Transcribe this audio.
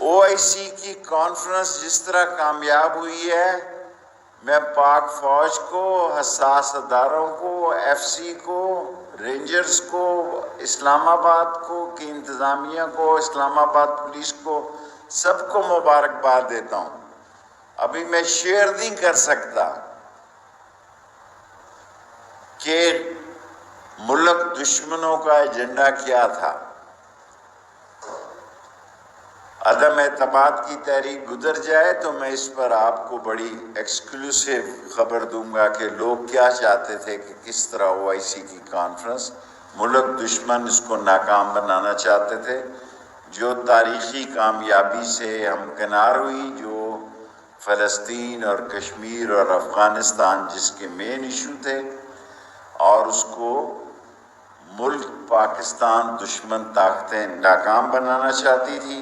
OIC کی conference جس طرح کامیاب ہوئی ہے، میں پاک فوج کو، حساس اداروں کو، FC کو، رینجرز کو، اسلام آباد کو کی انتظامیہ کو، اسلام آباد پولیس کو، سب کو مبارکباد دیتا ہوں۔ ابھی میں شیئر نہیں کر سکتا کہ ملک دشمنوں کا ایجنڈا کیا تھا۔ عدم اعتماد کی تحریک گزر جائے تو میں اس پر آپ کو بڑی ایکسکلوسیو خبر دوں گا کہ لوگ کیا چاہتے تھے، کہ کس طرح OIC کی کانفرنس ملک دشمن اس کو ناکام بنانا چاہتے تھے، جو تاریخی کامیابی سے ہمکنار ہوئی، جو فلسطین اور کشمیر اور افغانستان جس کے مین ایشو تھے، اور اس کو ملک پاکستان دشمن طاقتیں ناکام بنانا چاہتی تھی۔